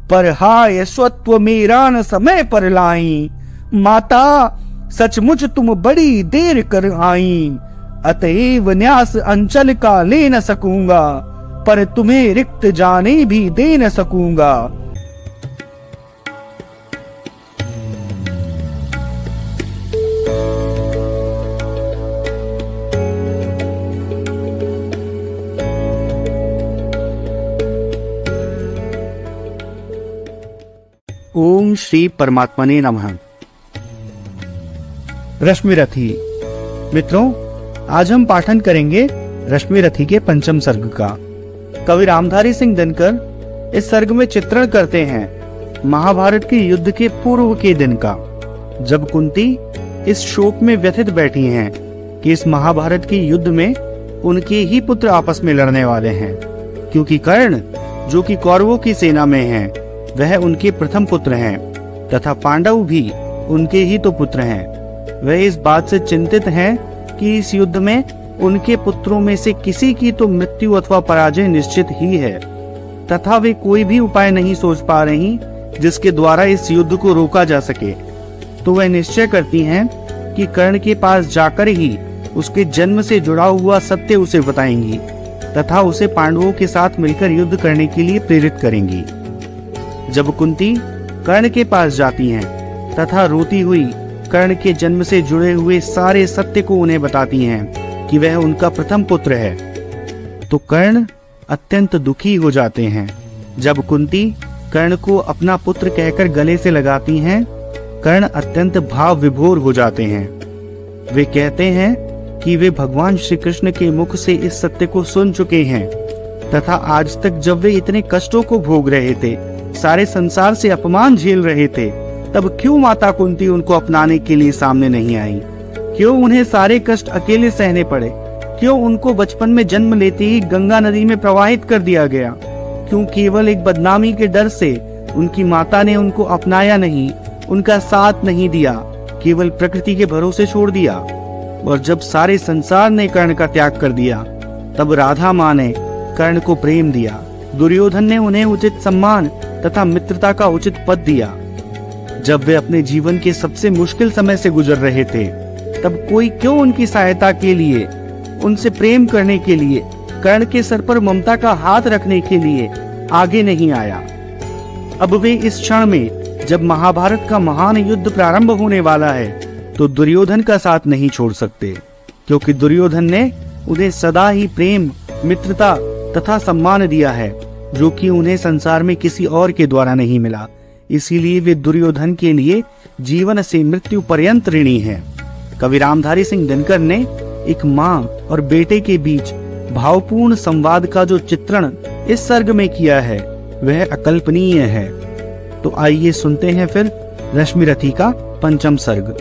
पर हाय स्वत्व मेरा न समय पर लाई। माता सचमुच तुम बड़ी देर कर आई, अतएव न्यास अंचल का ले न सकूंगा, पर तुम्हें रिक्त जाने भी दे न सकूंगा। ओम श्री परमात्मने नमः। रश्मिरथी। मित्रों, आज हम पाठन करेंगे रश्मिरथी के पंचम सर्ग का। कवि रामधारी सिंह दिनकर इस सर्ग में चित्रण करते हैं महाभारत के युद्ध के पूर्व के दिन का, जब कुंती इस शोक में व्यथित बैठी हैं कि इस महाभारत के युद्ध में उनके ही पुत्र आपस में लड़ने वाले हैं, क्योंकि कर्ण जो कि कौरवों की सेना में हैं वह उनके प्रथम पुत्र हैं तथा पांडव भी उनके ही तो पुत्र हैं। वह इस बात से चिंतित हैं कि इस युद्ध में उनके पुत्रों में से किसी की तो मृत्यु अथवा पराजय निश्चित ही है, तथा वे कोई भी उपाय नहीं सोच पा रही जिसके द्वारा इस युद्ध को रोका जा सके। तो वह निश्चय करती हैं कि कर्ण के पास जाकर ही उसके जन्म से जुड़ा हुआ सत्य उसे बताएंगी तथा उसे पांडवों के साथ मिलकर युद्ध करने के लिए प्रेरित करेंगी। जब कुंती कर्ण के पास जाती हैं तथा रोती हुई कर्ण के जन्म से जुड़े हुए सारे सत्य को उन्हें बताती हैं कि वह उनका प्रथम पुत्र है, तो कर्ण अत्यंत दुखी हो जाते हैं। जब कुंती कर्ण को अपना पुत्र कहकर गले से लगाती हैं, कर्ण अत्यंत भाव विभोर हो जाते हैं। वे कहते हैं कि वे भगवान श्री कृष्ण के मुख से इस सत्य को सुन चुके हैं तथा आज तक जब वे इतने कष्टों को भोग रहे थे, सारे संसार से अपमान झेल रहे थे, तब क्यों माता कुंती उनको अपनाने के लिए सामने नहीं आई? क्यों उन्हें सारे कष्ट अकेले सहने पड़े? क्यों उनको बचपन में जन्म लेते ही गंगा नदी में प्रवाहित कर दिया गया? क्यों केवल एक बदनामी के डर से उनकी माता ने उनको अपनाया नहीं, उनका साथ नहीं दिया, केवल प्रकृति के भरोसे छोड़ दिया? और जब सारे संसार ने कर्ण का त्याग कर दिया, तब राधा माँ ने कर्ण को प्रेम दिया, दुर्योधन ने उन्हें उचित सम्मान तथा मित्रता का उचित पद दिया। जब वे अपने जीवन के सबसे मुश्किल समय से गुजर रहे थे, तब कोई क्यों उनकी सहायता के लिए, उनसे प्रेम करने के लिए, कर्ण के सर पर ममता का हाथ रखने के लिए आगे नहीं आया? अब वे इस क्षण में, जब महाभारत का महान युद्ध प्रारंभ होने वाला है, तो दुर्योधन का साथ नहीं छोड़ सकते, क्योंकि दुर्योधन ने उन्हें सदा ही प्रेम, मित्रता तथा सम्मान दिया है, जो कि उन्हें संसार में किसी और के द्वारा नहीं मिला। इसीलिए वे दुर्योधन के लिए जीवन से मृत्यु पर्यंत ऋणी हैं। कवि रामधारी सिंह दिनकर ने एक माँ और बेटे के बीच भावपूर्ण संवाद का जो चित्रण इस सर्ग में किया है, वह अकल्पनीय है। तो आइए सुनते हैं फिर रश्मिरथी का पंचम सर्ग।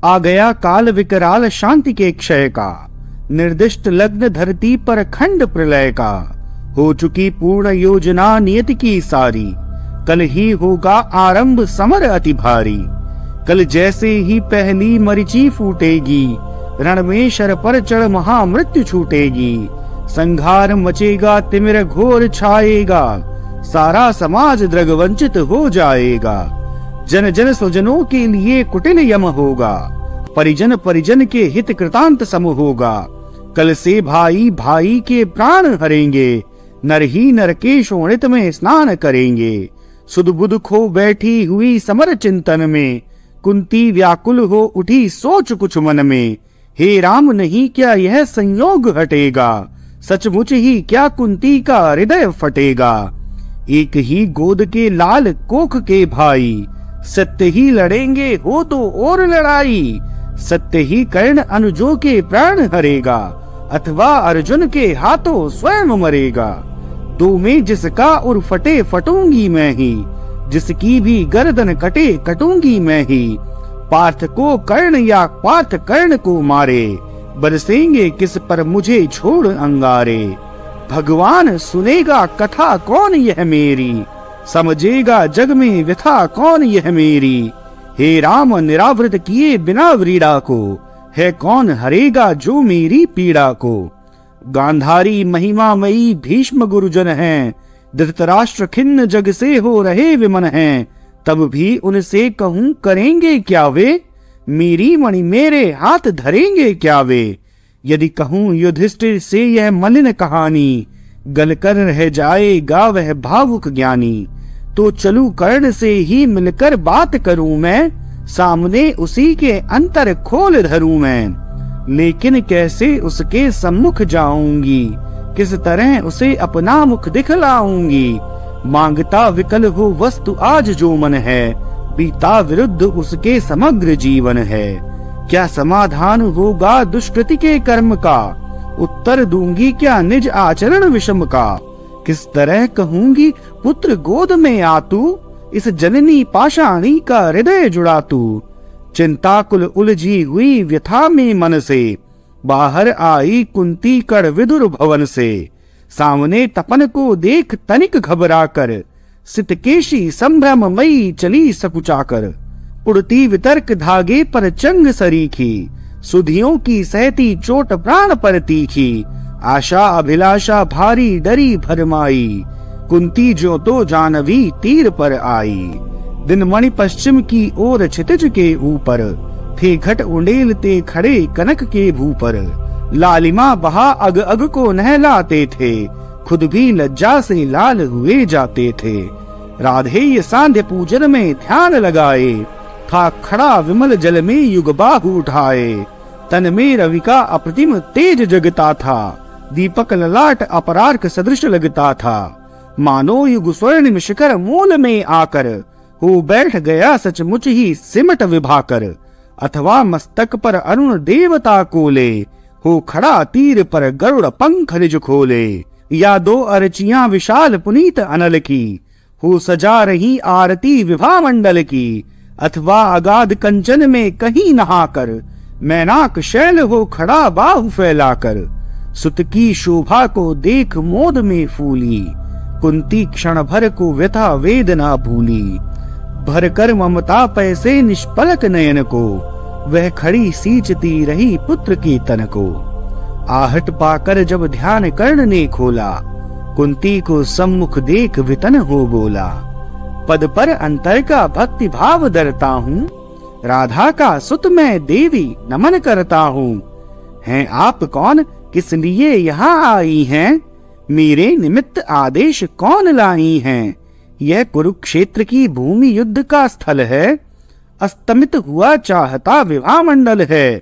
आ गया काल विकराल शांति के क्षय का, निर्दिष्ट लग्न धरती पर खंड प्रलय का। हो चुकी पूर्ण योजना नियति की सारी, कल ही होगा आरंभ समर अति भारी। कल जैसे ही पहली मरीचि फूटेगी, रण में शर पर चढ़ महामृत्यु छूटेगी। संघार मचेगा तिमिर घोर छाएगा, सारा समाज द्रग वंचित हो जाएगा। जन जन स्वजनों के लिए कुटिल यम होगा, परिजन परिजन के हित कृतांत सम होगा। कल से भाई भाई के प्राण हरेंगे, नर ही नर के शोणित में स्नान करेंगे। सुध बुध खो बैठी हुई समर चिंतन में, कुंती व्याकुल हो उठी सोच कुछ मन में। हे राम नहीं क्या यह संयोग हटेगा, सचमुच ही क्या कुंती का हृदय फटेगा। एक ही गोद के लाल कोख के भाई, सत्य ही लड़ेंगे हो तो और लड़ाई। सत्य ही कर्ण अनुजों के प्राण हरेगा, अथवा अर्जुन के हाथों स्वयं मरेगा। दो में जिसका उर फटे फटूंगी मैं ही, जिसकी भी गर्दन कटे कटूंगी मैं ही। पार्थ को कर्ण या पार्थ कर्ण को मारे, बरसेंगे किस पर मुझे छोड़ अंगारे। भगवान सुनेगा कथा कौन यह मेरी, समझेगा जग में व्यथा कौन यह मेरी। हे राम निरावृत किए बिना व्रीड़ा को, है कौन हरेगा जो मेरी पीड़ा को। गांधारी महिमामयी भीष्म गुरुजन हैं, धृतराष्ट्र खिन्न जग से हो रहे विमन हैं। तब भी उनसे कहूं करेंगे क्या वे, मेरी मणि मेरे हाथ धरेंगे क्या वे। यदि कहूं युधिष्ठिर से यह मलिन कहानी, गलकर रह जाएगा वह भावुक ज्ञानी। तो चलूं कर्ण से ही मिलकर बात करूं मैं, सामने उसी के अंतर खोल धरूं मैं। लेकिन कैसे उसके सम्मुख जाऊंगी, किस तरह उसे अपना मुख दिखलाऊंगी। मांगता विकल हो वस्तु आज जो मन है, बीता विरुद्ध उसके समग्र जीवन है। क्या समाधान होगा दुष्कृति के कर्म का, उत्तर दूंगी क्या निज आचरण विषम का। किस तरह कहूंगी पुत्र गोद में आ तू, इस जननी पाषाणी का हृदय जुड़ा तू। चिंताकुल उलझी हुई व्यथा में मन से, बाहर आई कुंती कड़ विदुर भवन से। सामने तपन को देख तनिक घबरा कर, सितकेशी संभ्रममयी चली सकुचाकर। उड़ती वितर्क धागे पर चंग सरीखी, सुधियों की सहती चोट प्राण पर तीखी। आशा अभिलाषा भारी डरी भरमाई, कुंती जो तो जानवी तीर पर आई। दिनमणि पश्चिम की ओर क्षितिज के ऊपर, थे घट उंडेलते खड़े कनक के भूपर। लालिमा बहा अग अग को नहलाते थे, खुद भी लज्जा से लाल हुए जाते थे। राधेय सांध्य पूजन में ध्यान लगाए, था खड़ा विमल जल में युग बाहु उठाए। तन में रवि का अप्रतिम तेज जगता था, दीपक ललाट अपरार्क सदृश लगता था। मानो युग स्वर्णिम शिखर मूल में आकर, हो बैठ गया सचमुच ही सिमट विभाकर। अथवा मस्तक पर अरुण देवता कोले, हो खड़ा तीर पर गरुड़ पंख निज खोले। या दो अर्चियां विशाल पुनीत अनल की, हो सजा रही आरती विभा मंडल की। अथवा अगाध कंचन में कहीं नहाकर, मैनाक शैल हो खड़ा बाहु फैलाकर। सुत की शोभा को देख मोद में फूली, कुंती क्षण भर को व्यथा वेदना भूली। भरकर ममता पैसे निष्पलक नयन को, वह खड़ी सींचती रही पुत्र के तन को। आहट पाकर जब ध्यान कर्ण ने खोला, कुंती को सम्मुख देख वितन हो बोला। पद पर अंतर का भक्ति भाव धरता हूँ, राधा का सुत मैं देवी नमन करता हूँ। हैं आप कौन, किस लिए यहाँ आई हैं, मेरे निमित्त आदेश कौन लाई हैं। यह कुरुक्षेत्र की भूमि युद्ध का स्थल है, अस्तमित हुआ चाहता विवाह मंडल है।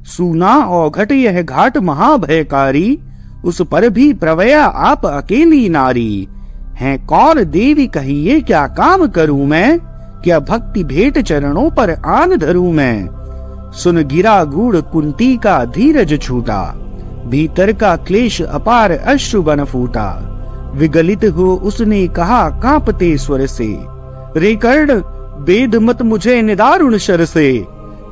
सूना औघट यह घाट महाभयकारी, उस पर भी प्रवया आप अकेली नारी। हैं कौन देवी कहिए क्या काम करूं मैं, क्या भक्ति भेंट चरणों पर आन धरूं मैं। सुन गिरा गूढ़ कुंती का धीरज छूटा, भीतर का क्लेश अपार अश्रु बन फूटा। विगलित हो उसने कहा कांपते स्वर से, रे कर्ण वेद मत मुझे निदारुण शर से।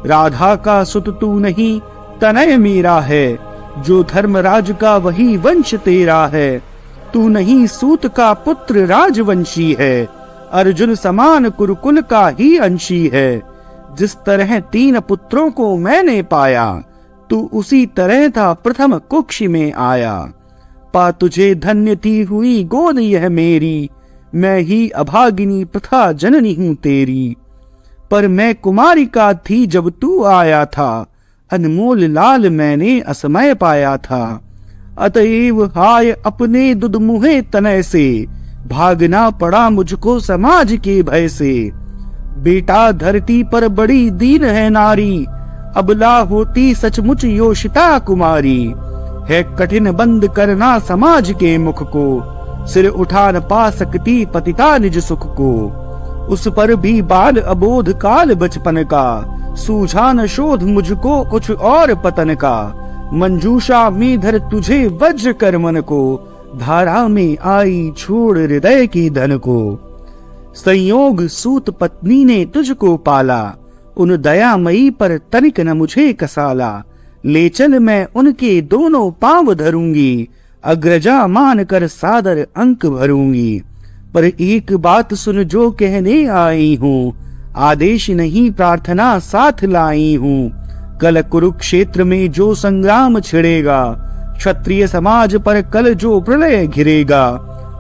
राधा का सुत तू नहीं तनय मेरा है, जो धर्मराज का वही वंश तेरा है। तू नहीं सूत का पुत्र राजवंशी है, अर्जुन समान कुरुकुल का ही अंशी है। जिस तरह 3 पुत्रों को मैंने पाया, तू उसी तरह था प्रथम कुक्षी में आया। पा तुझे धन्य थी हुई गोद यह मेरी, मैं ही अभागिनी प्रथा जननी हूँ तेरी। पर मैं कुमारी का थी जब तू आया था, अनमोल लाल मैंने असमय पाया था। अतएव हाय अपने दुधमुहे तनय से, भागना पड़ा मुझको समाज के भय से। बेटा धरती पर बड़ी दीन है नारी, अबला होती सचमुच योषिता कुमारी। है कठिन बंद करना समाज के मुख को, सिर उठा न पा सकती पतिता निज सुख को। उस पर भी बाल अबोध काल बचपन का, सूझा न शोध मुझको कुछ और पतन का। मंजूषा में धर तुझे वज्र कर मन को, धारा में आई छोड़ हृदय की धन को। संयोग सूत पत्नी ने तुझको पाला, उन दयामयी पर तनिक न मुझे कसाला। ले चल मैं उनके दोनों पांव धरूंगी, अग्रजा मान कर सादर अंक भरूंगी। पर एक बात सुन जो कहने आई हूँ, आदेश नहीं प्रार्थना साथ लाई हूँ। कल कुरुक्षेत्र में जो संग्राम छिड़ेगा, क्षत्रिय समाज पर कल जो प्रलय घिरेगा,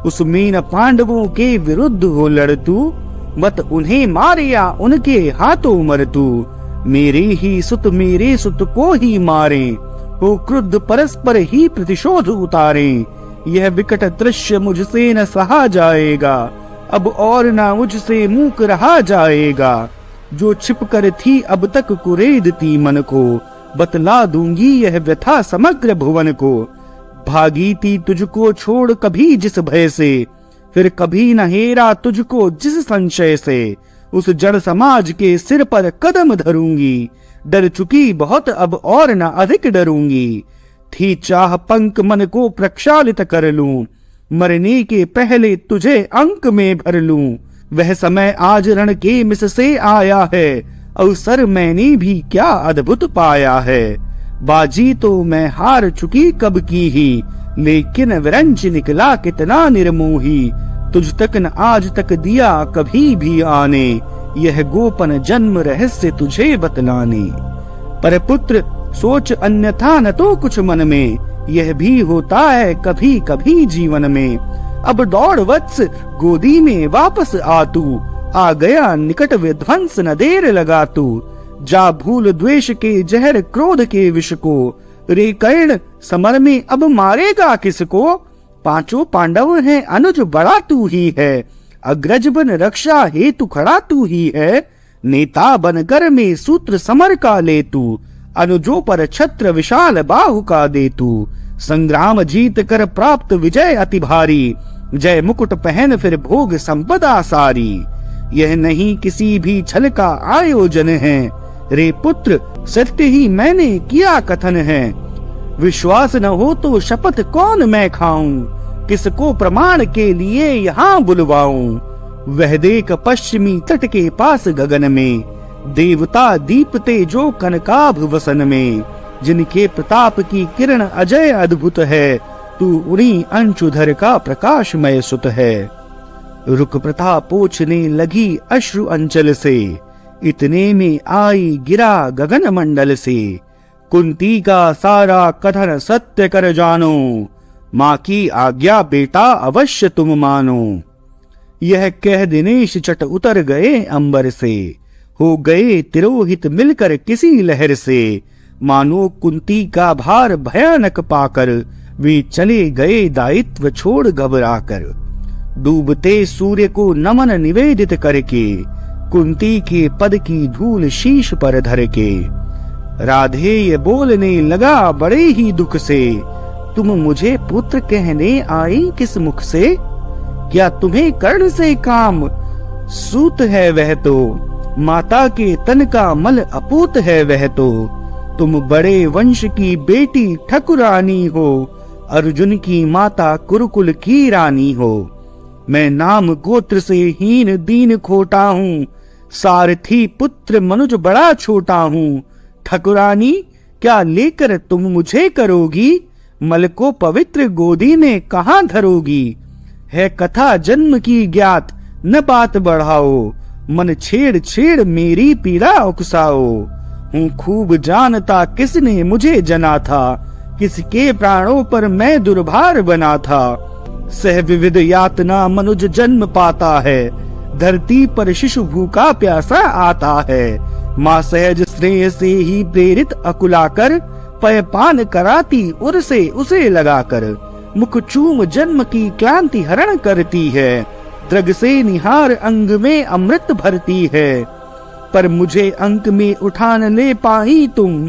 उसमें न पांडवों के विरुद्ध हो लड़ तू, मत उन्हें मार या उनके हाथों मर तू। मेरे ही सुत मेरे सुत को ही मारे, हो क्रुद्ध परस्पर ही प्रतिशोध उतारे। यह विकट दृश्य मुझसे न सहा जाएगा, अब और न मुझसे मूक रहा जाएगा। जो छिप कर थी अब तक कुरेदती मन को, बतला दूंगी यह व्यथा समग्र भुवन को। भागी थी तुझको छोड़ कभी जिस भय से, फिर कभी न हेरा तुझको जिस संशय से। उस जड़ समाज के सिर पर कदम धरूंगी, डर चुकी बहुत अब और न अधिक डरूंगी। थी चाह पंख मन को प्रक्षालित कर लूं, मरने के पहले तुझे अंक में भर लूं। वह समय आज रण के मिस से आया है, अवसर मैंने भी क्या अद्भुत पाया है। बाजी तो मैं हार चुकी कब की ही, लेकिन विरंच निकला कितना निर्मोही। तुझ तक न आज तक दिया कभी भी आने, यह गोपन जन्म रहस्य तुझे बतलाने। पर पुत्र सोच अन्यथा न तो कुछ मन में, यह भी होता है कभी कभी जीवन में। अब दौड़ वत्स गोदी में वापस आ तू, आ गया निकट विध्वंस न देर लगा तू। जा भूल द्वेष के जहर क्रोध के विष को, रे कर्ण समर में अब मारेगा किसको। पांचों पांडव हैं अनुज बड़ा तू ही है, अग्रज बन रक्षा हेतु खड़ा तू ही है। नेता बनकर में सूत्र समर का ले तू, अनुजों पर छत्र विशाल बाहु का दे तू। संग्राम जीत कर प्राप्त विजय अति भारी, जय मुकुट पहन फिर भोग संपदा सारी। यह नहीं किसी भी छल का आयोजन है, रे पुत्र सत्य ही मैंने किया कथन है। विश्वास न हो तो शपथ कौन मैं खाऊं, किसको प्रमाण के लिए यहाँ बुलवाऊं। वह देख पश्चिमी तट के पास गगन में, देवता दीपते जो कनकाभ वसन में। जिनके प्रताप की किरण अजय अद्भुत है, तू उन्हीं अंशुधर का प्रकाशमय सुत है। रुक प्रथा पोछने लगी अश्रु अंचल से, इतने में आई गिरा गगन मंडल से। कुंती का सारा कथन सत्य कर जानो, माँ की आज्ञा बेटा अवश्य तुम मानो। यह कह दिनेश चट उतर गए अंबर से, हो गए तिरोहित मिलकर किसी लहर से। मानो कुंती का भार भयानक पाकर, वे चले गए दायित्व छोड़ घबराकर। डूबते सूर्य को नमन निवेदित करके, कुंती के पद की धूल शीश पर धर के। राधे ये बोलने लगा बड़े ही दुख से, तुम मुझे पुत्र कहने आई किस मुख से। क्या तुम्हें कर्ण से काम, सूत है वह तो, माता के तन का मल अपूत है वह तो। तुम बड़े वंश की बेटी ठकुरानी हो, अर्जुन की माता कुरुकुल की रानी हो। मैं नाम गोत्र से हीन दीन खोटा हूँ, सारथी पुत्र मनुज बड़ा छोटा हूँ। ठकुरानी क्या लेकर तुम मुझे करोगी, मल को पवित्र गोदी में कहाँ धरोगी। है कथा जन्म की ज्ञात न बात बढ़ाओ, मन छेड़ छेड़ मेरी पीड़ा उकसाओ। हूँ खूब जानता किसने मुझे जना था, किसके प्राणों पर मैं दुर्भार बना था। सह विविध यातना मनुज जन्म पाता है, धरती पर शिशु भूखा प्यासा आता है। माँ सहज स्नेह से ही प्रेरित अकुलाकर, पय पान कराती उर से उसे लगाकर। मुख चूम जन्म की क्लांति हरण करती है, द्रग से निहार अंग में अमृत भरती है। पर मुझे अंक में उठा न ले पाई तुम,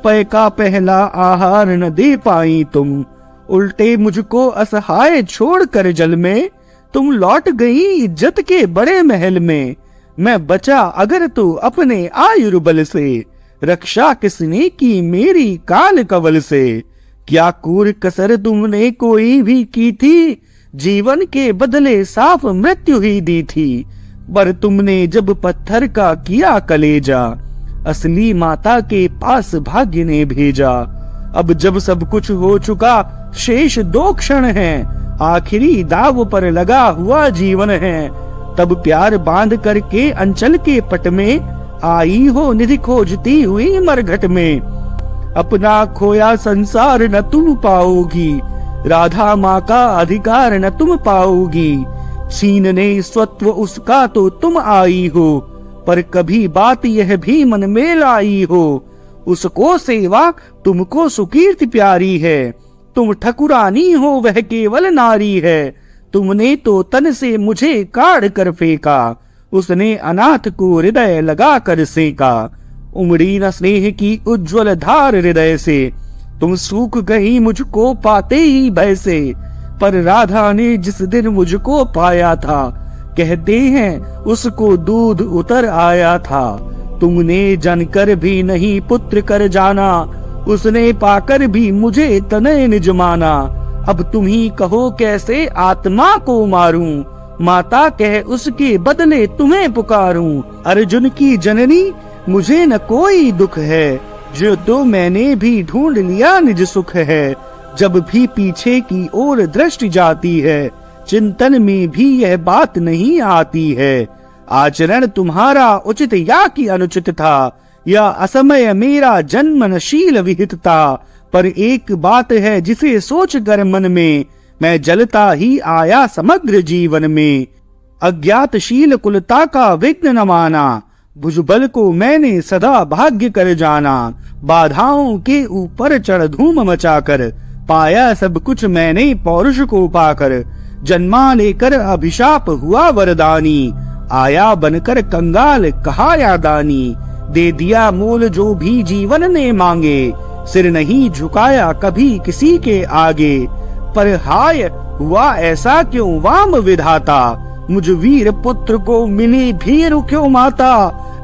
पय का पहला आहार न दे पाई तुम। उल्टे मुझको असहाय छोड़ कर जल में, तुम लौट गई इज्जत के बड़े महल में। मैं बचा अगर तू अपने आयुर्बल से, रक्षा किसने की मेरी काल कवल से। क्या कूर कसर तुमने कोई भी की थी, जीवन के बदले साफ मृत्यु ही दी थी। पर तुमने जब पत्थर का किया कलेजा, असली माता के पास भाग्य ने भेजा। अब जब सब कुछ हो चुका शेष 2 क्षण हैं, आखिरी दाव पर लगा हुआ जीवन है। तब प्यार बांध करके अंचल के पट में आई हो निधि खोजती हुई मरघट में। अपना खोया संसार न तुम पाओगी, राधा माँ का अधिकार न तुम पाओगी। छीनने स्वत्व उसका तो तुम आई हो, पर कभी बात यह भी मन में लाई हो। उसको सेवा तुमको सुकीर्ति प्यारी है, तुम ठकुरानी हो वह केवल नारी है। तुमने तो तन से मुझे काढ़ कर फेंका, उसने अनाथ को हृदय लगा कर सेका। उमड़ी न स्नेह की उज्जवल धार हृदय से, तुम सूख गई मुझको पाते ही भय से। पर राधा ने जिस दिन मुझको पाया था, कहते हैं उसको दूध उतर आया था। तुमने जानकर भी नहीं पुत्र कर जाना, उसने पाकर भी मुझे तनय निज माना। अब तुम ही कहो कैसे आत्मा को मारूं, माता कह उसके बदले तुम्हें पुकारूं। अर्जुन की जननी मुझे न कोई दुख है, जो तो मैंने भी ढूंढ लिया निज सुख है। जब भी पीछे की ओर दृष्टि जाती है, चिंतन में भी यह बात नहीं आती है। आचरण तुम्हारा उचित या कि अनुचित था, या असमय मेरा जन्म नशील विहित था। पर एक बात है जिसे सोच कर मन में, मैं जलता ही आया समग्र जीवन में। अज्ञातशील कुलता का विघ्न न माना, भुजबल को मैंने सदा भाग्य कर जाना। बाधाओं के ऊपर चढ़ धूम मचाकर, पाया सब कुछ मैंने पौरुष को पाकर। जन्मा लेकर अभिशाप हुआ वरदानी, आया बनकर कंगाल कहा दानी। दे दिया मोल जो भी जीवन ने मांगे, सिर नहीं झुकाया कभी किसी के आगे। पर हाय हुआ ऐसा क्यों वाम विधाता, मुझ वीर पुत्र को मिली भीरु क्यों माता।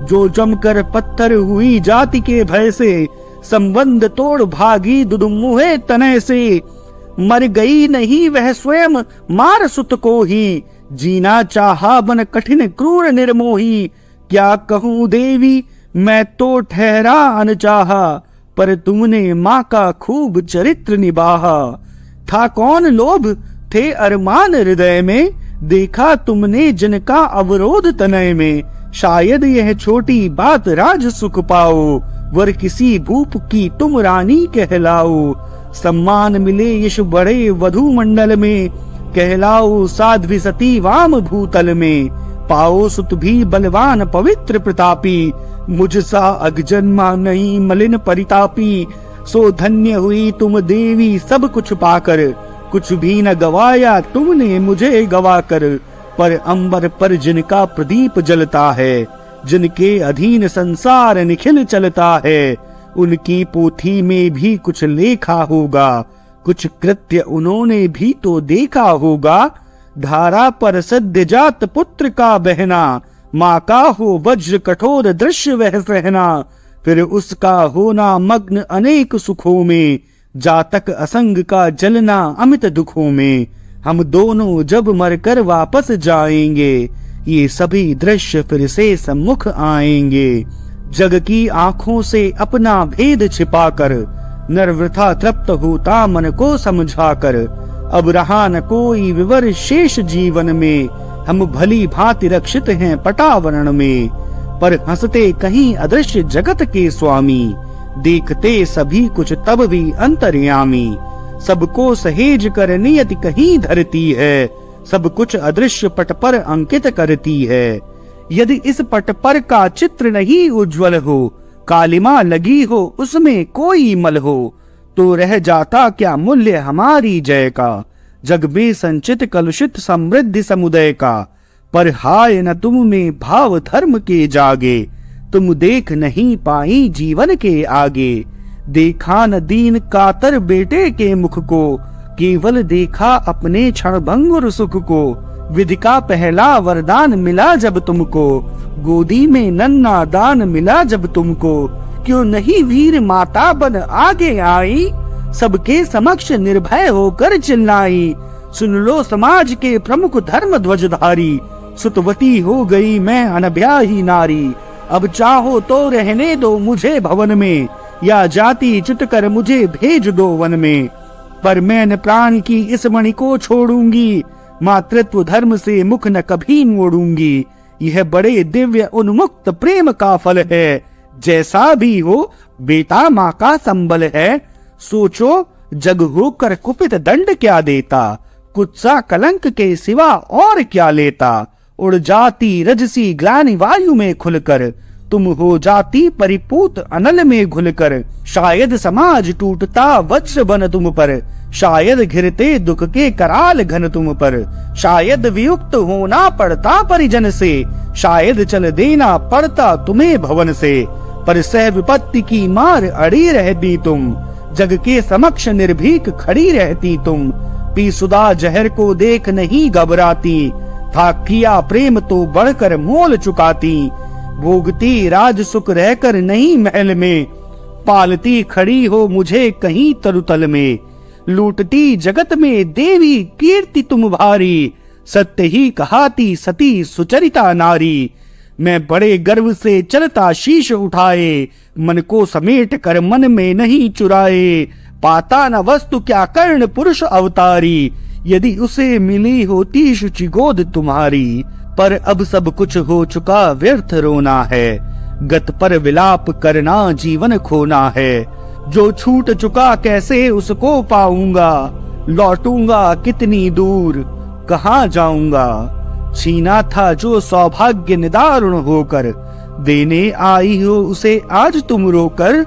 जो जमकर पत्थर हुई जाति के भय से, संबंध तोड़ भागी दुदुमुहे तनय से। मर गई नहीं वह स्वयं मार सुत को ही, जीना चाहा बन कठिन क्रूर निर्मोही। क्या कहूँ देवी मैं तो ठहरा अनचाहा, पर तुमने माँ का खूब चरित्र निभाहा। था कौन लोभ थे अरमान हृदय में, देखा तुमने जिनका अवरोध तनय में। शायद यह छोटी बात राज सुख पाओ, वर किसी भूप की तुम रानी कहलाओ। सम्मान मिले यश बड़े वधु मंडल में, कहलाओ साध्वी सती वाम भूतल में। पाओ सुत भी बलवान पवित्र प्रतापी, मुझसा अगजन्मा नहीं मलिन परितापी। सो धन्य हुई तुम देवी सब कुछ पाकर, कुछ भी न गवाया तुमने मुझे गवाकर। पर अंबर पर जिनका प्रदीप जलता है, जिनके अधीन संसार निखिल चलता है, उनकी पोथी में भी कुछ लेखा होगा, कुछ कृत्य उन्होंने भी तो देखा होगा। धारा पर सद्य जात पुत्र का बहना, माँ का हो वज्र कठोर दृश्य वह सहना। फिर उसका होना मग्न अनेक सुखों में, जातक असंग का जलना अमित दुखों में। हम दोनों जब मरकर वापस जाएंगे, ये सभी दृश्य फिर से सम्मुख आएंगे। जग की आंखों से अपना भेद छिपाकर, नर वृथा तृप्त होता मन को समझाकर। अब रहा न कोई विवर शेष जीवन में, हम भली भांति रक्षित हैं पटावरण में। पर हंसते कहीं अदृश्य जगत के स्वामी, देखते सभी कुछ तब भी अंतर्यामी। सबको सहेज कर नियति कहीं धरती है, सब कुछ अदृश्य पट पर अंकित करती है। यदि इस पट पर का चित्र नहीं उज्जवल हो, कालिमा लगी हो उसमें कोई मल हो, तो रह जाता क्या मूल्य हमारी जय का, जग में संचित कलुषित समृद्धि समुदय का। पर हाय न तुम में भाव धर्म के जागे, तुम देख नहीं पाई जीवन के आगे। देखा न दीन कातर बेटे के मुख को, केवल देखा अपने क्षणभंगुर सुख को। विधि का पहला वरदान मिला जब तुमको, गोदी में नन्ना दान मिला जब तुमको। क्यों नहीं वीर माता बन आगे आई, सबके समक्ष निर्भय होकर चिल्लाई। सुन लो समाज के प्रमुख धर्म ध्वजधारी, सुतवती हो गई मैं अनब्याही नारी। अब चाहो तो रहने दो मुझे भवन में, या जाति चित कर मुझे भेज दो वन में। पर मैं न प्राण की इस मणि को छोड़ूंगी, मातृत्व धर्म से मुख न कभी मोड़ूंगी। यह बड़े दिव्य उन्मुक्त प्रेम का फल है। जैसा भी हो बेटा माँ का संबल है। सोचो जग होकर कुपित दंड क्या देता, कुत्सा कलंक के सिवा और क्या लेता। उड़ जाती रजसी ग्लानि वायु में खुलकर, तुम हो जाती परिपूत अनल में घुलकर। शायद समाज टूटता वज्र बन तुम पर, शायद घिरते दुख के कराल घन तुम पर। शायद वियुक्त होना पड़ता परिजन से, शायद चल देना पड़ता तुम्हें भवन से। पर सह विपत्ति की मार अड़ी रहती तुम, जग के समक्ष निर्भीक खड़ी रहती तुम। पी सुदा जहर को देख नहीं घबराती, था किया प्रेम तो बढ़कर मोल चुकाती। भोगती राज सुख रहकर नहीं महल में, पालती खड़ी हो मुझे कहीं तरुतल में। लूटती जगत में देवी कीर्ति तुम भारी, सत्य ही कहाती सती सुचरिता नारी। मैं बड़े गर्व से चलता शीश उठाए, मन को समेट कर मन में नहीं चुराए। पाता न वस्तु क्या कर्ण पुरुष अवतारी, यदि उसे मिली होती शुचि गोद तुम्हारी। पर अब सब कुछ हो चुका व्यर्थ रोना है, गत पर विलाप करना जीवन खोना है। जो छूट चुका कैसे उसको पाऊंगा, लौटूंगा कितनी दूर कहाँ जाऊंगा। छीना था जो सौभाग्य निदारुण होकर, देने आई हो उसे आज तुम रोकर।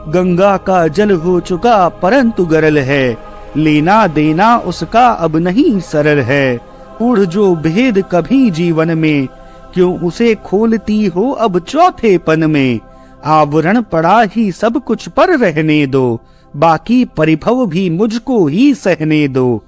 गंगा का जल हो चुका परंतु गरल है, लेना देना उसका अब नहीं सरल है। उड़ जो भेद कभी जीवन में, क्यों उसे खोलती हो अब चौथे पन में। आवरण पड़ा ही सब कुछ पर रहने दो, बाकी परिभव भी मुझको ही सहने दो।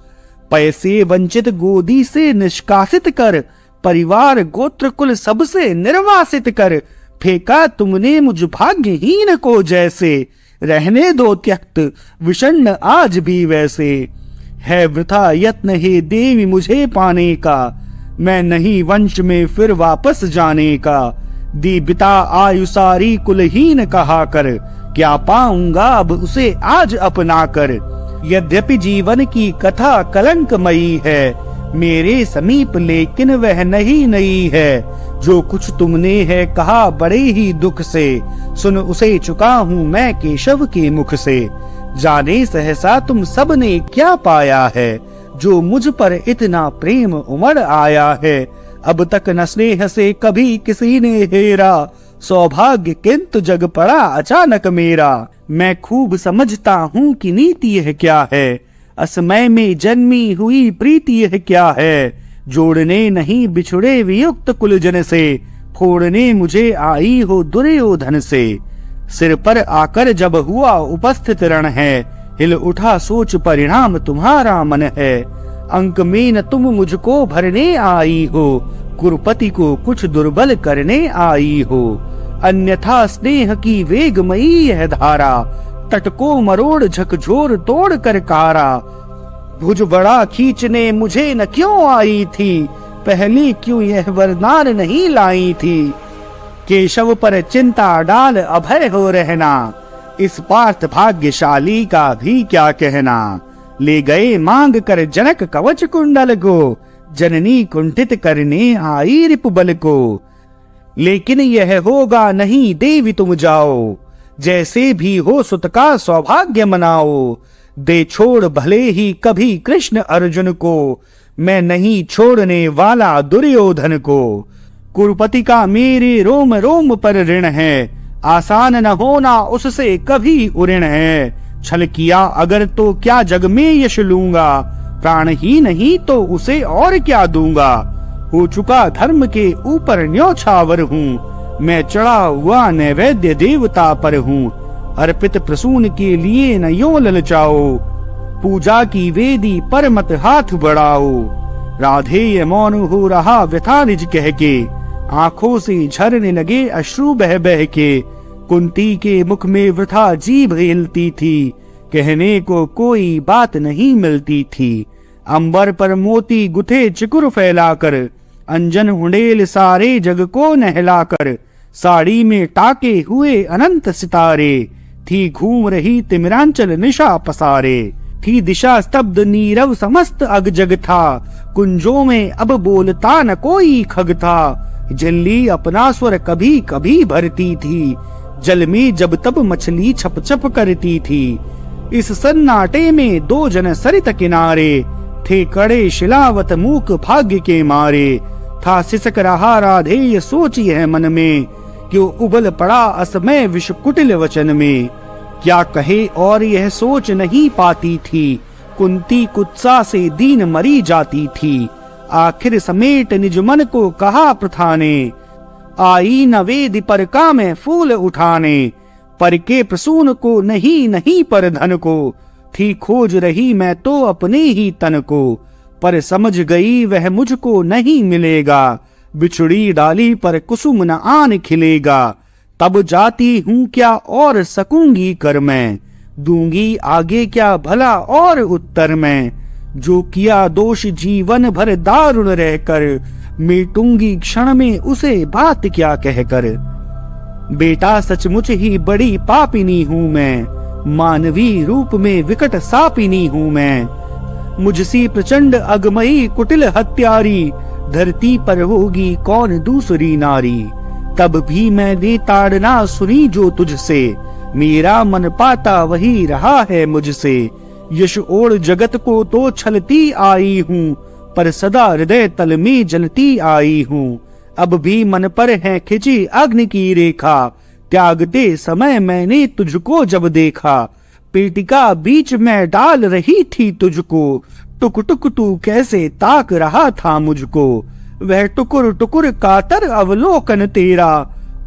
पैसे वंचित गोदी से निष्कासित कर, परिवार गोत्र कुल सबसे निर्वासित कर। फेंका तुमने मुझ भाग्यहीन को जैसे, रहने दो त्यक्त विषण्ण आज भी वैसे। है वृथा यत्न हे देवी मुझे पाने का, मैं नहीं वंश में फिर वापस जाने का। दीबिता आयु सारी कुलहीन कहा कर, क्या पाऊंगा अब उसे आज अपना कर। यद्यपि जीवन की कथा कलंकमयी है, मेरे समीप लेकिन वह नहीं नई है। जो कुछ तुमने है कहा बड़े ही दुख से, सुन उसे चुका हूँ मैं केशव के मुख से। जाने सहसा तुम सब ने क्या पाया है, जो मुझ पर इतना प्रेम उमड़ आया है। अब तक न स्नेह से कभी किसी ने हेरा, सौभाग्य किंतु जग पड़ा अचानक मेरा। मैं खूब समझता हूँ कि नीति यह क्या है, असमय में जन्मी हुई प्रीति यह क्या है। जोड़ने नहीं बिछुड़े वियुक्त कुलजन से, फोड़ने मुझे आई हो दुर्योधन से। सिर पर आकर जब हुआ उपस्थित रण है, हिल उठा सोच परिणाम तुम्हारा मन है। अंक में न तुम मुझको भरने आई हो, कुरुपति को कुछ दुर्बल करने आई हो। अन्यथा स्नेह की वेगमयी यह धारा, तट को मरोड़ झकझोर तोड़ कर कारा। भुज बड़ा खींचने मुझे न क्यों आई थी, पहली क्यों यह वरदान नहीं लाई थी। केशव पर चिंता डाल अभय हो रहना, इस पार्थ भाग्यशाली का भी क्या कहना। ले गए मांग कर जनक कवच कुंडल को, जननी कुंठित करने आई रिपुबल को। लेकिन यह होगा नहीं देवी तुम जाओ, जैसे भी हो सुत का सौभाग्य मनाओ। दे छोड़ भले ही कभी कृष्ण अर्जुन को, मैं नहीं छोड़ने वाला दुर्योधन को। कुरुपति का मेरे रोम रोम पर ऋण है, आसान न होना उससे कभी उऋण है। छल किया अगर तो क्या जग में यश लूंगा, प्राण ही नहीं तो उसे और क्या दूंगा। हो चुका धर्म के ऊपर न्योछावर हूँ, मैं चढ़ा हुआ नैवेद्य देवता पर हूँ। अर्पित प्रसून के लिए न यो ललचाओ, पूजा की वेदी पर मत हाथ बढ़ाओ। राधे ये मौन हो रहा व्यथा निज कह के, आंखों से झरने लगे अश्रु बह बह के। कुंती के मुख में वृथा जीभ हिलती थी, कहने को कोई बात नहीं मिलती थी। अंबर पर मोती गुथे चिकुर फैलाकर, अंजन उड़ेल सारे जग को नहलाकर। साड़ी में टाके हुए अनंत सितारे, थी घूम रही तिमिरांचल निशा पसारे। थी दिशा स्तब्ध नीरव समस्त अग जग था, कुंजों में अब बोलता न कोई खग था। जल्ली अपना स्वर कभी कभी भरती थी, जल में जब तब मछली छप छप करती थी। इस सन्नाटे में दो जन सरित किनारे, थे कड़े शिलावत मूक भाग्य के मारे। था सिसक रहा राधे ये सोची है मन में, क्यों उबल पड़ा असमय विष कुटिल वचन में। क्या कहे और यह सोच नहीं पाती थी, कुंती कुत्सा से दीन मरी जाती थी। आखिर समेट निज मन को कहा प्रथा ने, आई न वेद पर का में फूल उठाने। पर के प्रसून को नहीं पर धन को, थी खोज रही मैं तो अपने ही तन को। पर समझ गई वह मुझको नहीं मिलेगा, बिछड़ी डाली पर कुसुम न आन खिलेगा। तब जाती हूँ क्या और सकूंगी कर मैं, दूंगी आगे क्या भला और उत्तर मैं। जो किया दोष जीवन भर दारुण रहकर, मिटूंगी क्षण में उसे बात क्या कहकर। बेटा सचमुच ही बड़ी पापिनी हूँ मैं, मानवी रूप में विकट सापिनी हूँ मैं। मुझसी प्रचंड अगमई कुटिल हत्यारी, धरती पर होगी कौन दूसरी नारी। तब भी मैंने ताड़ना सुनी जो तुझसे, मेरा मन पाता वही रहा है मुझसे। यश ओढ़ जगत को तो छलती आई हूँ, पर सदा हृदय तल में जलती आई हूँ। अब भी मन पर है खिंची अग्नि की रेखा, त्यागते समय मैंने तुझको जब देखा। पेटिका बीच में डाल रही थी तुझको, टुक टुक तू कैसे ताक रहा था मुझको। वह टुकुर टुकुर कातर अवलोकन तेरा,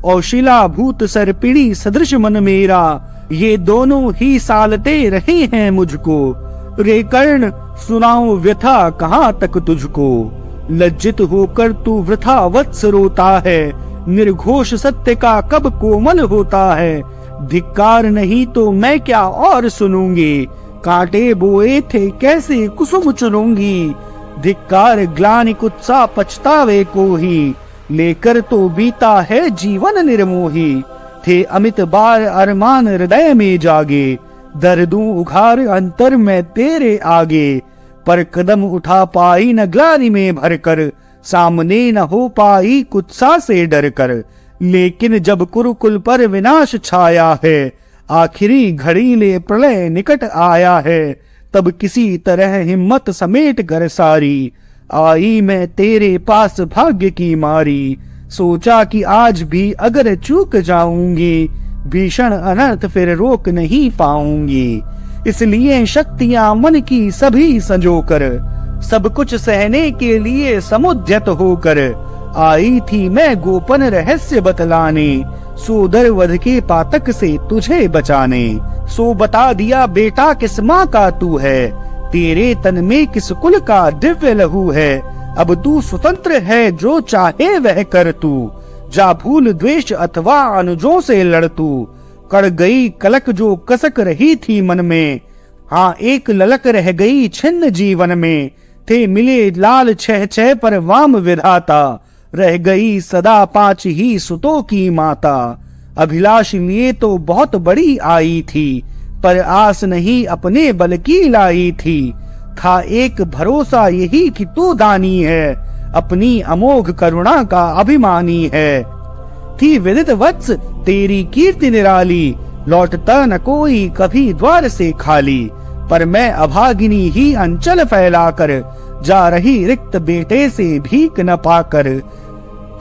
और शिला भूत सर्पिणी सदृश मन मेरा। ये दोनों ही सालते रहे हैं मुझको, रे कर्ण सुनाओ व्यथा कहाँ तक तुझको। लज्जित होकर तू वृथा वत्स रोता है, निर्घोष सत्य का कब कोमल होता है। धिक्कार नहीं तो मैं क्या और सुनूंगी, कांटे बोए थे कैसे कुसुम चुनूंगी। धिक्कार ग्लानि कुत्सा पछतावे को ही, लेकर तो बीता है जीवन निर्मोही। थे अमित बार अरमान हृदय में जागे, दर्दों उघार अंतर में तेरे आगे। पर कदम उठा पाई न ग्लानि में भरकर, सामने न हो पाई कुत्सा से डर कर। लेकिन जब कुरुकुल पर विनाश छाया है, आखिरी घड़ी ले प्रलय निकट आया है। तब किसी तरह हिम्मत समेट कर सारी, आई मैं तेरे पास भाग्य की मारी। सोचा कि आज भी अगर चूक जाऊंगी, भीषण अनर्थ फिर रोक नहीं पाऊंगी। इसलिए शक्तियां मन की सभी संजोकर, सब कुछ सहने के लिए समुद्यत होकर। आई थी मैं गोपन रहस्य बतलाने, सोदर वध के पातक से तुझे बचाने। सो बता दिया बेटा किस माँ का तू है, तेरे तन में किस कुल का दिव्य लहू है। अब तू स्वतंत्र है जो चाहे वह कर तू, जा भूल द्वेष अथवा अनुजों से लड़ तू। कड़ गई कलक जो कसक रही थी मन में, हाँ एक ललक रह गई छिन्न जीवन में। थे मिले लाल छह छह पर वाम विधाता, रह गई सदा पांच ही सुतों की माता। अभिलाष लिए तो बहुत बड़ी आई थी, पर आस नहीं अपने बल की लाई थी। था एक भरोसा यही कि तू दानी है, अपनी अमोघ करुणा का अभिमानी है। थी विदित वत्स तेरी कीर्ति निराली, लौटता न कोई कभी द्वार से खाली। पर मैं अभागिनी ही अंचल फैलाकर, जा रही रिक्त बेटे से भीख न पाकर।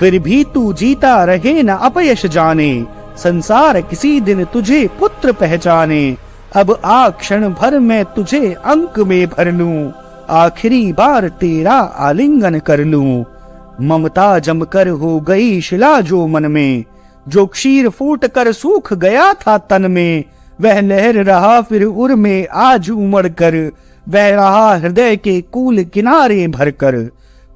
फिर भी तू जीता रहे न अपयश जाने, संसार किसी दिन तुझे पुत्र पहचाने। अब आ क्षण भर मैं तुझे अंक में भर लूं, आखिरी बार तेरा आलिंगन कर लूं। ममता जमकर हो गई शिला जो मन में, जो क्षीर फूट कर सूख गया था तन में। वह लहर रहा फिर उर में आज उमड़ कर, बह रहा हृदय के कूल किनारे भरकर।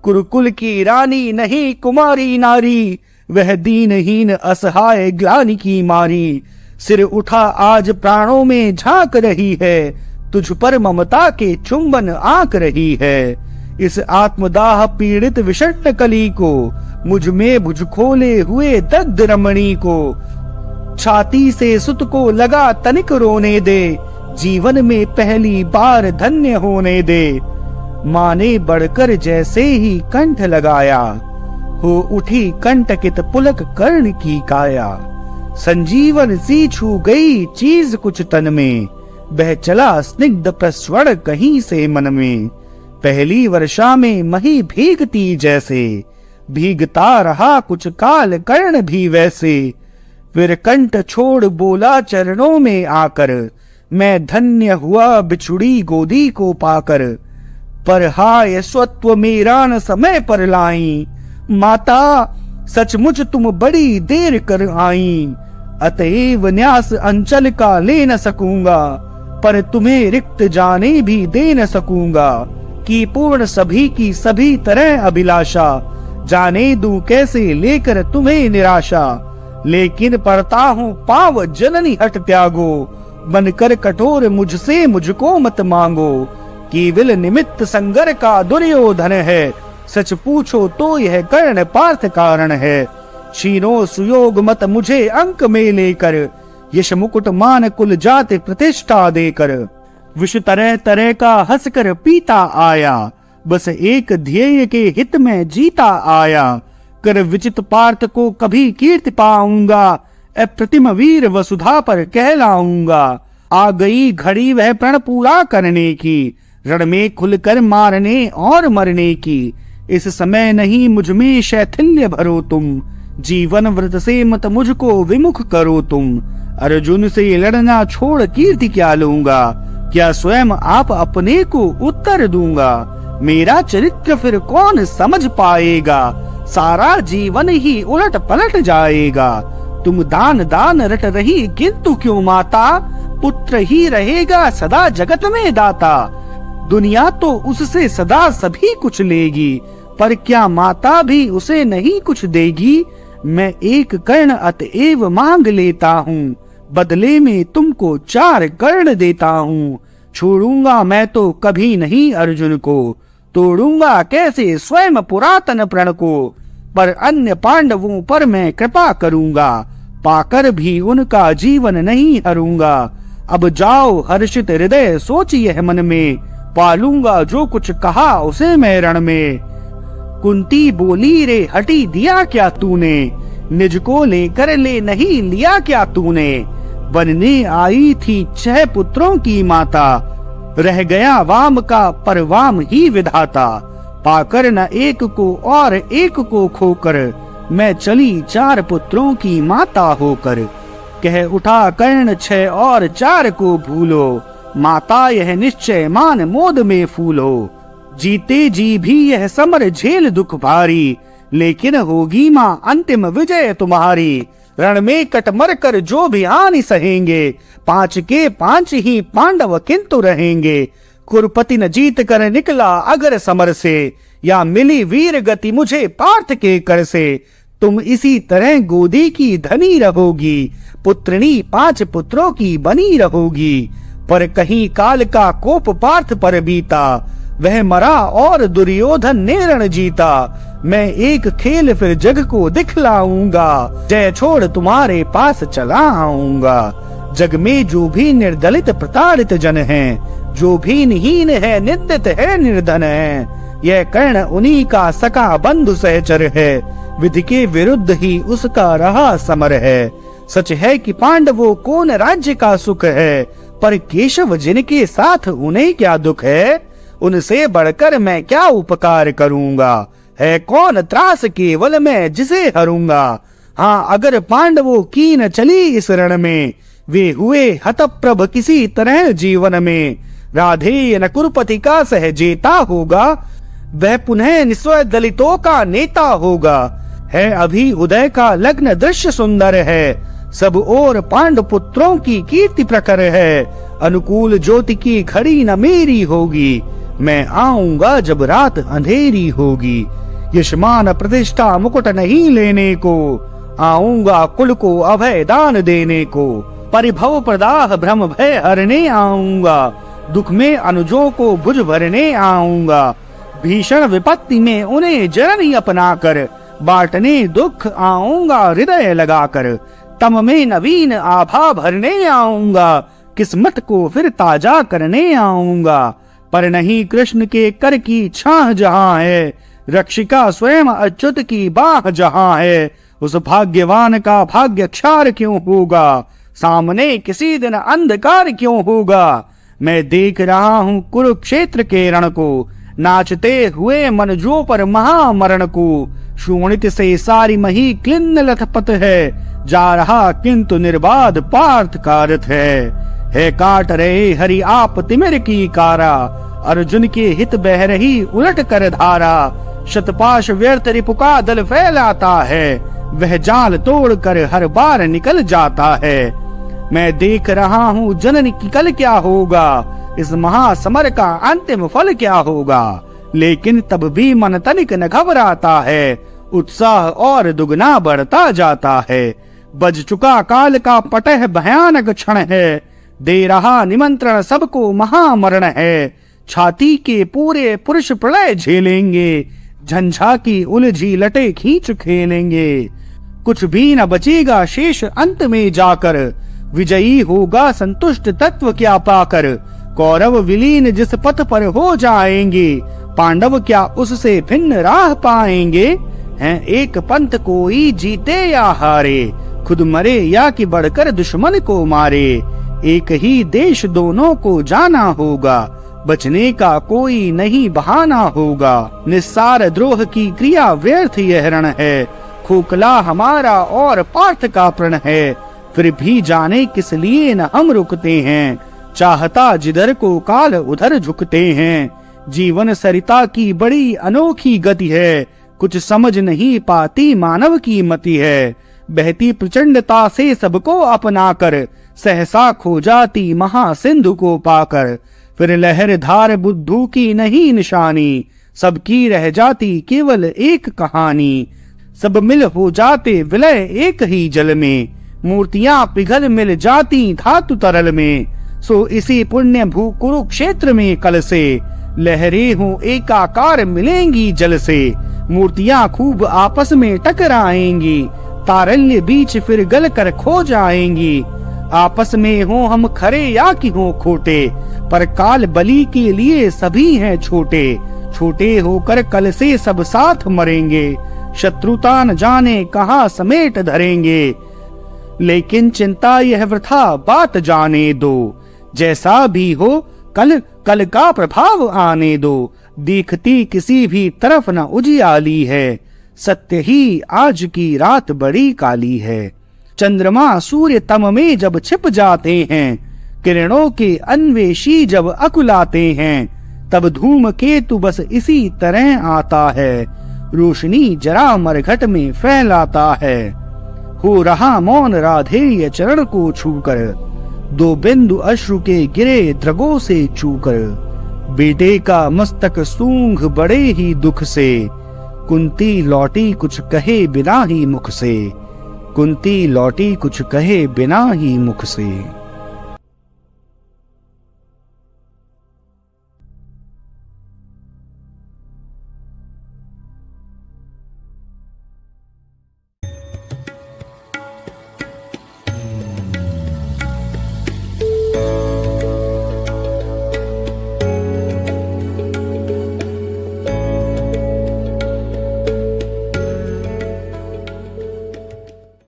कुरुकुल की रानी नहीं कुमारी नारी, वह दीनहीन असहाय ग्लानि की मारी। सिर उठा आज प्राणों में झांक रही है, तुझ पर ममता के चुंबन आंक रही है। इस आत्मदाह पीड़ित विषण्ण कली को, मुझ में भुज खोले हुए दग्ध रमणी को। छाती से सुत को लगा तनिक रोने दे, जीवन में पहली बार धन्य होने दे। माँ ने बढ़कर जैसे ही कंठ लगाया, हो उठी कंटकित पुलक कर्ण की काया। संजीवन सी छू गई चीज कुछ तन में, बह चला स्निग्ध प्रस्वरण कहीं से मन में। पहली वर्षा में मही भीगती जैसे, भीगता रहा कुछ काल कर्ण भी वैसे। फिर कंठ छोड़ बोला चरणों में आकर, मैं धन्य हुआ बिछुड़ी गोदी को पाकर। पर हाय स्वत्व मेरा न समय पर लाई, माता सचमुच तुम बड़ी देर कर आई। अतएव न्यास अंचल का ले न सकूंगा, पर तुम्हें रिक्त जाने भी दे न सकूंगा। कि पूर्ण सभी की सभी तरह अभिलाषा, जाने दूं कैसे लेकर तुम्हें निराशा। लेकिन पढ़ता हूँ पाव जननी हट त्यागो, बनकर कठोर मुझसे मुझको मत मांगो। केवल निमित्त संगर का दुर्योधन है, सच पूछो तो यह कर्ण पार्थ कारण है। शीनो सुयोग मत मुझे अंक में लेकर, यश मुकुट मान कुल जाति प्रतिष्ठा देकर। विष तरह तरह का हंसकर पीता आया, बस एक ध्येय के हित में जीता आया। कर विचित पार्थ को कभी कीर्ति पाऊंगा, अप्रतिम वीर वसुधा पर कहलाऊंगा। आ गई घड़ी वह प्रण पूरा करने की, रण में खुलकर मारने और मरने की। इस समय नहीं मुझ में शैथिल्य भरो तुम, जीवन व्रत से मत मुझको विमुख करो तुम। अर्जुन से लड़ना छोड़ कीर्ति क्या लूंगा, क्या स्वयं आप अपने को उत्तर दूंगा। मेरा चरित्र फिर कौन समझ पाएगा, सारा जीवन ही उलट पलट जाएगा। तुम दान दान रट रही किंतु क्यों माता, पुत्र ही रहेगा सदा जगत में दाता। दुनिया तो उससे सदा सभी कुछ लेगी, पर क्या माता भी उसे नहीं कुछ देगी। मैं एक कर्ण अतएव मांग लेता हूँ, बदले में तुमको 4 कर्ण देता हूँ। छोड़ूंगा मैं तो कभी नहीं अर्जुन को, तोड़ूंगा कैसे स्वयं पुरातन प्रण को। पर अन्य पांडवों पर मैं कृपा करूंगा, पाकर भी उनका जीवन नहीं हरूंगा। अब जाओ हर्षित हृदय सोच यह मन में, पालूंगा जो कुछ कहा उसे मैं रण में। कुंती बोली रे हटी दिया क्या तूने, निज को लेकर ले नहीं लिया क्या तूने। बनने आई थी 6 पुत्रों की माता, रह गया वाम का पर वाम ही विधाता। पाकर न एक को और एक को खोकर, मैं चली 4 पुत्रों की माता होकर। कह उठा कर्ण 6 और 4 को भूलो, माता यह निश्चय मान मोद में फूलो। जीते जी भी यह समर झेल दुख भारी, लेकिन होगी माँ अंतिम विजय तुम्हारी। रण में कट मर कर जो भी हानि सहेंगे, 5 के 5 ही पांडव किंतु रहेंगे। कुरुपति न जीत कर निकला अगर समर से, या मिली वीर गति मुझे पार्थ के कर से। तुम इसी तरह गोदी की धनी रहोगी, पुत्रिणी 5 पुत्रों की बनी रहोगी। पर कहीं काल का कोप पार्थ पर बीता, वह मरा और दुर्योधन ने रण जीता। मैं एक खेल फिर जग को दिखलाऊंगा, जय छोड़ तुम्हारे पास चला आऊंगा। जग में जो भी निर्दलित प्रताड़ित जन हैं, जो भी हीन है निंदित है निर्धन है, यह कर्ण उन्हीं का सका बंधु सहचर है। विधि के विरुद्ध ही उसका रहा समर है। सच है कि पांडवों को न राज्य का सुख है, पर केशव जिनके साथ उन्हें क्या दुख है। उनसे बढ़कर मैं क्या उपकार करूंगा, है कौन त्रास केवल मैं जिसे हरूंगा। हाँ अगर पांडवों की न चली इस रण में, वे हुए हतप्रभ किसी तरह जीवन में। राधेय न कुरुपति का सहजेता होगा, वह पुनः निस्वय दलितों का नेता होगा। है अभी उदय का लग्न दृश्य सुंदर है, सब ओर पांडव पुत्रों की कीर्ति प्रखर है। अनुकूल ज्योति की घड़ी न मेरी होगी, मैं आऊंगा जब रात अंधेरी होगी। यशमान प्रतिष्ठा मुकुट नहीं लेने को, आऊंगा कुल को अभय दान देने को। परिभव प्रदाह भ्रम भय हरने आऊंगा, दुख में अनुजों को भुज भरने आऊंगा। भीषण विपत्ति में उन्हें जननी अपना कर, बांटने दुख आऊंगा हृदय लगाकर। तम में नवीन आभा भरने आऊंगा, किस्मत को फिर ताजा करने आऊंगा। पर नहीं कृष्ण के कर की छाह जहां है, रक्षिका स्वयं अच्युत की बाह जहां है, उस भाग्यवान का भाग्य क्षार क्यों होगा, सामने किसी दिन अंधकार क्यों होगा। मैं देख रहा हूं कुरुक्षेत्र के रण को, नाचते हुए मनजो पर महामरण को। शोणित से सारी मही क्लिन्न लथपथ है, जा रहा किंतु निर्बाध पार्थ कारत है काट रहे हरि आप तिमिर की कारा, अर्जुन के हित बह रही उलट कर धारा। शतपाश व्यर्थ रिपुका दल फैलाता है, वह जाल तोड़ कर हर बार निकल जाता है। मैं देख रहा हूँ जननी की कल क्या होगा, इस महासमर का अंतिम फल क्या होगा। लेकिन तब भी मन तनिक न घबराता है, उत्साह और दुगना बढ़ता जाता है। बज चुका काल का पटह भयानक क्षण है, दे रहा निमंत्रण सबको महामरण है। छाती के पूरे पुरुष प्रलय झेलेंगे, झंझा की उलझी लटे खींच खेलेंगे। कुछ भी न बचेगा शेष अंत में जाकर, विजयी होगा संतुष्ट तत्व क्या पाकर। कौरव विलीन जिस पथ पर हो जाएंगे, पांडव क्या उससे भिन्न राह पाएंगे। हैं एक पंथ कोई जीते या हारे, खुद मरे या कि बढ़कर दुश्मन को मारे। एक ही देश दोनों को जाना होगा, बचने का कोई नहीं बहाना होगा। निस्सार द्रोह की क्रिया व्यर्थ यह रण है, खोखला हमारा और पार्थ का प्रण है। फिर भी जाने किस लिए न हम रुकते हैं, चाहता जिधर को काल उधर झुकते हैं। जीवन सरिता की बड़ी अनोखी गति है, कुछ समझ नहीं पाती मानव की मति है। बहती प्रचंडता से सबको अपनाकर, सहसा खो जाती महासिंधु को पाकर। फिर लहर धार बुद्धू की नहीं निशानी, सबकी रह जाती केवल एक कहानी। सब मिल हो जाते विलय एक ही जल में, मूर्तियां पिघल मिल जाती धातु तरल में। सो इसी पुण्य भू कुरुक्षेत्र में कल से, लहरें हो एकाकार मिलेंगी जल से। मूर्तियां खूब आपस में टकराएंगी, तारल्य बीच फिर गल कर खो जाएंगी। आपस में हो हम खरे या कि हो खोटे, पर काल बलि के लिए सभी हैं छोटे। छोटे होकर कल से सब साथ मरेंगे, शत्रुता न जाने कहाँ समेट धरेंगे। लेकिन चिंता यह वृथा बात जाने दो, जैसा भी हो कल का प्रभाव आने दो। दिखती किसी भी तरफ न उजियाली है, सत्य ही आज की रात बड़ी काली है। चंद्रमा सूर्य तम में जब छिप जाते हैं, किरणों के अन्वेषी जब अकुलाते हैं, तब धूमकेतु बस इसी तरह आता है, रोशनी जरा मरघट में फैलाता है। हो रहा मौन राधेय चरण को छूकर, दो बिंदु अश्रु के गिरे द्रगों से चूकर। बेटे का मस्तक सूंघ बड़े ही दुख से, कुंती लौटी कुछ कहे बिना ही मुख से। कुंती लौटी कुछ कहे बिना ही मुख से।